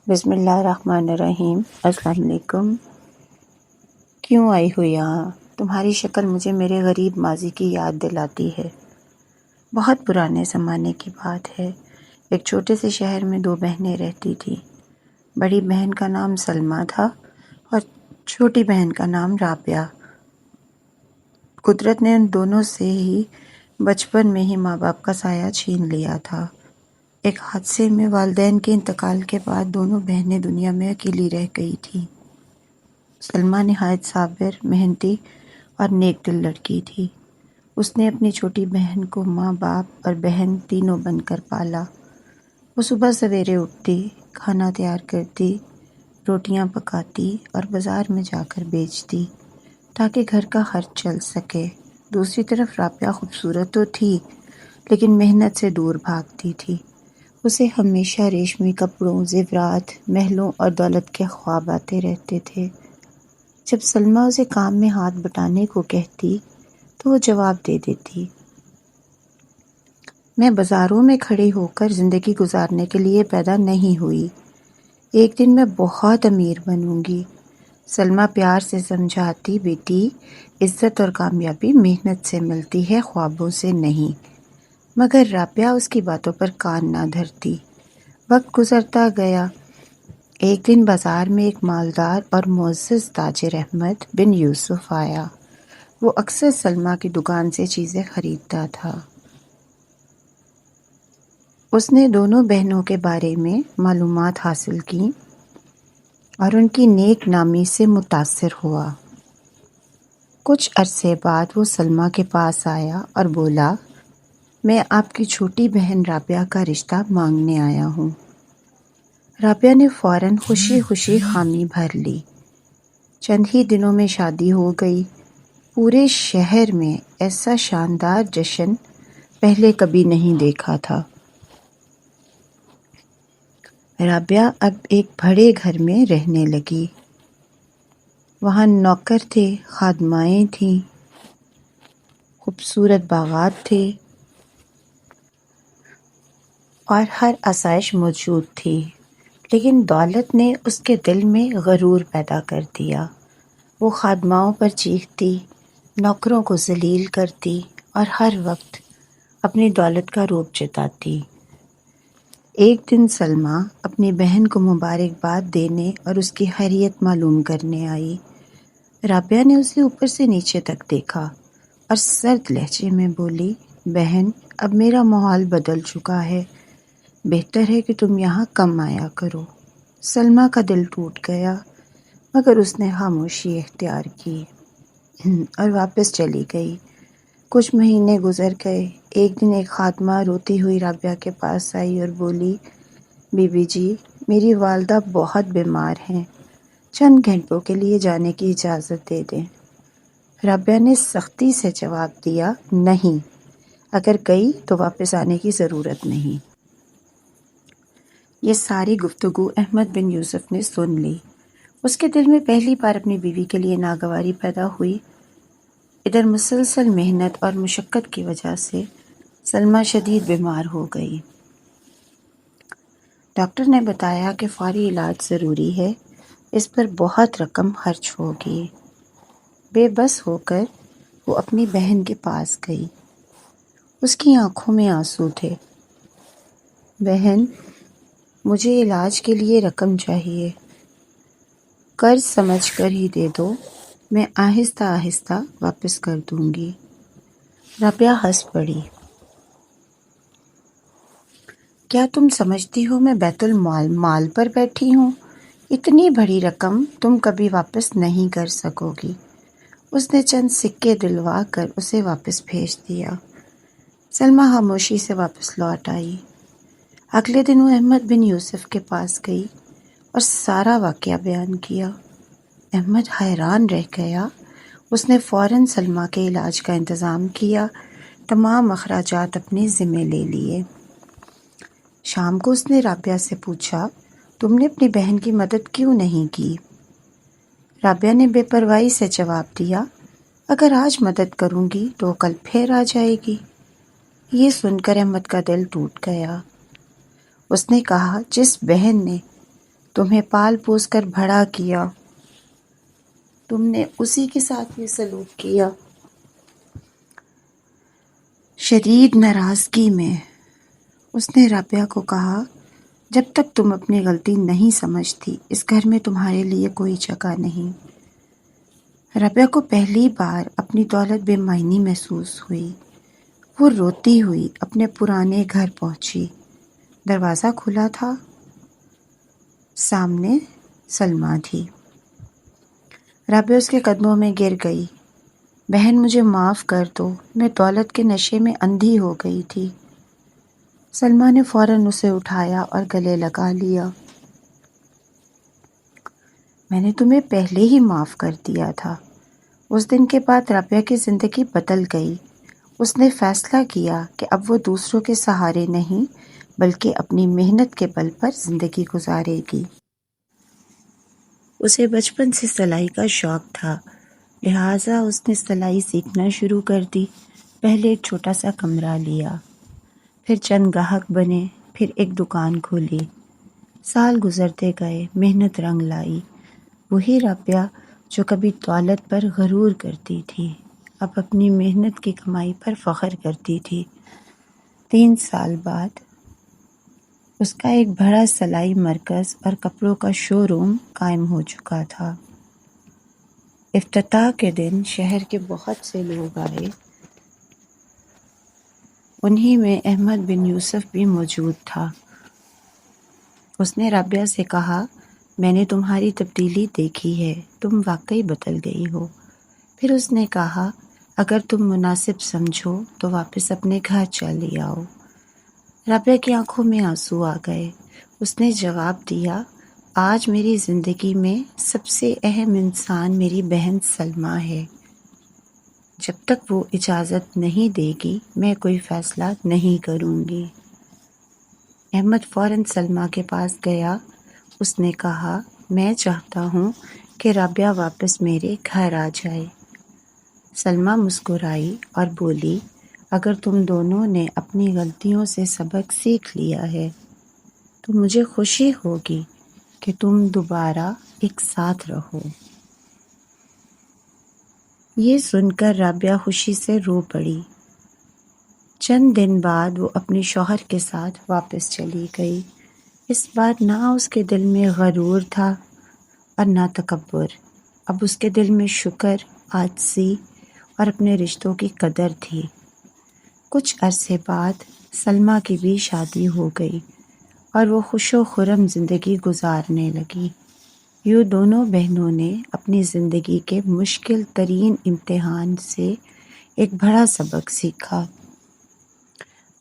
بسم اللہ الرحمن الرحیم۔ السلام علیکم۔ کیوں آئی ہو یہاں؟ تمہاری شکل مجھے میرے غریب ماضی کی یاد دلاتی ہے۔ بہت پرانے زمانے کی بات ہے۔ ایک چھوٹے سے شہر میں دو بہنیں رہتی تھیں۔ بڑی بہن کا نام سلمیٰ تھا اور چھوٹی بہن کا نام رابعہ۔ قدرت نے ان دونوں سے ہی بچپن میں ہی ماں باپ کا سایہ چھین لیا تھا۔ ایک حادثے میں والدین کے انتقال کے بعد دونوں بہنیں دنیا میں اکیلی رہ گئی تھیں۔ سلمیٰ نہایت صابر، محنتی اور نیک دل لڑکی تھی۔ اس نے اپنی چھوٹی بہن کو ماں باپ اور بہن تینوں بن کر پالا۔ وہ صبح سویرے اٹھتی، کھانا تیار کرتی، روٹیاں پکاتی اور بازار میں جا کر بیچتی تاکہ گھر کا خرچ چل سکے۔ دوسری طرف رابعہ خوبصورت تو تھی لیکن محنت سے دور بھاگتی تھی۔ اسے ہمیشہ ریشمی کپڑوں، زیورات، محلوں اور دولت کے خواب آتے رہتے تھے۔ جب سلمیٰ اسے کام میں ہاتھ بٹانے کو کہتی تو وہ جواب دے دیتی، میں بازاروں میں کھڑی ہو کر زندگی گزارنے کے لیے پیدا نہیں ہوئی، ایک دن میں بہت امیر بنوں گی۔ سلمیٰ پیار سے سمجھاتی، بیٹی، عزت اور کامیابی محنت سے ملتی ہے، خوابوں سے نہیں۔ مگر رابعہ اس کی باتوں پر کان نہ دھرتی۔ وقت گزرتا گیا۔ ایک دن بازار میں ایک مالدار اور معزز تاجر احمد بن یوسف آیا۔ وہ اکثر سلمیٰ کی دکان سے چیزیں خریدتا تھا۔ اس نے دونوں بہنوں کے بارے میں معلومات حاصل کیں اور ان کی نیک نامی سے متاثر ہوا۔ کچھ عرصے بعد وہ سلمیٰ کے پاس آیا اور بولا، میں آپ کی چھوٹی بہن رابعہ کا رشتہ مانگنے آیا ہوں۔ رابعہ نے فوراً خوشی خوشی حامی بھر لی۔ چند ہی دنوں میں شادی ہو گئی۔ پورے شہر میں ایسا شاندار جشن پہلے کبھی نہیں دیکھا تھا۔ رابعہ اب ایک بڑے گھر میں رہنے لگی۔ وہاں نوکر تھے، خادمائیں تھیں، خوبصورت باغات تھے اور ہر آسائش موجود تھی، لیکن دولت نے اس کے دل میں غرور پیدا کر دیا۔ وہ خادماؤں پر چیختی، نوکروں کو ذلیل کرتی اور ہر وقت اپنی دولت کا رعب جتاتی۔ ایک دن سلمیٰ اپنی بہن کو مبارکباد دینے اور اس کی خیریت معلوم کرنے آئی۔ رابعہ نے اسے اوپر سے نیچے تک دیکھا اور سرد لہجے میں بولی، بہن، اب میرا ماحول بدل چکا ہے، بہتر ہے کہ تم یہاں کم آیا کرو۔ سلمیٰ کا دل ٹوٹ گیا مگر اس نے خاموشی اختیار کی اور واپس چلی گئی۔ کچھ مہینے گزر گئے۔ ایک دن ایک خادمہ روتی ہوئی رابعہ کے پاس آئی اور بولی، بی بی جی، میری والدہ بہت بیمار ہیں، چند گھنٹوں کے لیے جانے کی اجازت دے دیں۔ رابعہ نے سختی سے جواب دیا، نہیں، اگر گئی تو واپس آنے کی ضرورت نہیں۔ یہ ساری گفتگو احمد بن یوسف نے سن لی۔ اس کے دل میں پہلی بار اپنی بیوی کے لیے ناگواری پیدا ہوئی۔ ادھر مسلسل محنت اور مشقت کی وجہ سے سلمیٰ شدید بیمار ہو گئی۔ ڈاکٹر نے بتایا کہ فوری علاج ضروری ہے، اس پر بہت رقم خرچ ہوگی۔ بے بس ہو کر وہ اپنی بہن کے پاس گئی۔ اس کی آنکھوں میں آنسو تھے۔ بہن، مجھے علاج کے لیے رقم چاہیے، قرض سمجھ کر ہی دے دو، میں آہستہ آہستہ واپس کر دوں گی۔ رابعہ ہنس پڑی، کیا تم سمجھتی ہو میں بیت المال پر بیٹھی ہوں؟ اتنی بڑی رقم تم کبھی واپس نہیں کر سکو گی۔ اس نے چند سکے دلوا کر اسے واپس بھیج دیا۔ سلمیٰ خاموشی سے واپس لوٹ آئی۔ اگلے دن وہ احمد بن یوسف کے پاس گئی اور سارا واقعہ بیان کیا۔ احمد حیران رہ گیا۔ اس نے فوراً سلمیٰ کے علاج کا انتظام کیا، تمام اخراجات اپنے ذمہ لے لیے۔ شام کو اس نے رابعہ سے پوچھا، تم نے اپنی بہن کی مدد کیوں نہیں کی؟ رابعہ نے بے پرواہی سے جواب دیا، اگر آج مدد کروں گی تو کل پھر آ جائے گی۔ یہ سن کر احمد کا دل ٹوٹ گیا۔ اس نے کہا، جس بہن نے تمہیں پال پوس کر بڑا کیا، تم نے اسی کے ساتھ یہ سلوک کیا۔ شدید ناراضگی میں اس نے رابعہ کو کہا، جب تک تم اپنی غلطی نہیں سمجھتی اس گھر میں تمہارے لیے کوئی جگہ نہیں۔ رابعہ کو پہلی بار اپنی دولت بے معنی محسوس ہوئی۔ وہ روتی ہوئی اپنے پرانے گھر پہنچی۔ دروازہ کھلا تھا، سامنے سلمیٰ تھی۔ رابعہ اس کے قدموں میں گر گئی۔ بہن مجھے معاف کر دو، میں دولت کے نشے میں اندھی ہو گئی تھی۔ سلمیٰ نے فوراً اسے اٹھایا اور گلے لگا لیا۔ میں نے تمہیں پہلے ہی معاف کر دیا تھا۔ اس دن کے بعد رابعہ کی زندگی بدل گئی۔ اس نے فیصلہ کیا کہ اب وہ دوسروں کے سہارے نہیں بلکہ اپنی محنت کے بل پر زندگی گزارے گی۔ اسے بچپن سے سلائی کا شوق تھا، لہٰذا اس نے سلائی سیکھنا شروع کر دی۔ پہلے ایک چھوٹا سا کمرہ لیا، پھر چند گاہک بنے، پھر ایک دکان کھولی۔ سال گزرتے گئے، محنت رنگ لائی۔ وہی رابعہ جو کبھی دولت پر غرور کرتی تھی، اب اپنی محنت کی کمائی پر فخر کرتی تھی۔ 3 سال بعد اس کا ایک بڑا سلائی مرکز اور کپڑوں کا شو روم قائم ہو چکا تھا۔ افتتاح کے دن شہر کے بہت سے لوگ آئے، انہی میں احمد بن یوسف بھی موجود تھا۔ اس نے رابعہ سے کہا، میں نے تمہاری تبدیلی دیکھی ہے، تم واقعی بدل گئی ہو۔ پھر اس نے کہا، اگر تم مناسب سمجھو تو واپس اپنے گھر چلی آؤ۔ رابعہ کی آنکھوں میں آنسو آ گئے۔ اس نے جواب دیا، آج میری زندگی میں سب سے اہم انسان میری بہن سلمیٰ ہے۔ جب تک وہ اجازت نہیں دے گی میں کوئی فیصلہ نہیں کروں گی۔ احمد فوراً سلمیٰ کے پاس گیا۔ اس نے کہا، میں چاہتا ہوں کہ رابعہ واپس میرے گھر آ جائے۔ سلمیٰ مسکرائی اور بولی، اگر تم دونوں نے اپنی غلطیوں سے سبق سیکھ لیا ہے تو مجھے خوشی ہوگی کہ تم دوبارہ ایک ساتھ رہو۔ یہ سن کر رابعہ خوشی سے رو پڑی۔ چند دن بعد وہ اپنے شوہر کے ساتھ واپس چلی گئی۔ اس بار نہ اس کے دل میں غرور تھا اور نہ تکبر، اب اس کے دل میں شکر، عاجزی اور اپنے رشتوں کی قدر تھی۔ کچھ عرصے بعد سلمیٰ کی بھی شادی ہو گئی اور وہ خوش و خرم زندگی گزارنے لگی۔ یوں دونوں بہنوں نے اپنی زندگی کے مشکل ترین امتحان سے ایک بڑا سبق سیکھا۔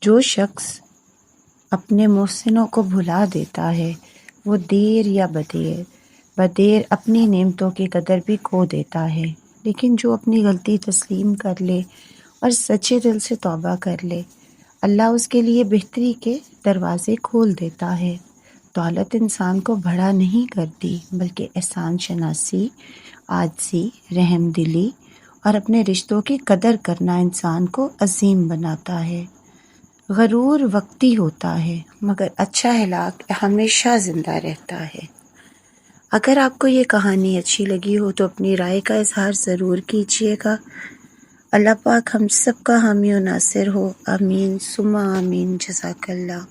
جو شخص اپنے محسنوں کو بھلا دیتا ہے وہ دیر یا بدیر اپنی نعمتوں کی قدر بھی کھو دیتا ہے، لیکن جو اپنی غلطی تسلیم کر لے اور سچے دل سے توبہ کر لے، اللہ اس کے لیے بہتری کے دروازے کھول دیتا ہے۔ دولت انسان کو بڑا نہیں کرتی بلکہ احسان شناسی، عاجزی، رحم دلی اور اپنے رشتوں کی قدر کرنا انسان کو عظیم بناتا ہے۔ غرور وقتی ہوتا ہے مگر اچھا اخلاق ہمیشہ زندہ رہتا ہے۔ اگر آپ کو یہ کہانی اچھی لگی ہو تو اپنی رائے کا اظہار ضرور کیجیے گا۔ اللہ پاک ہم سب کا حامی و ناصر ہو، آمین ثم آمین، جزاک اللہ۔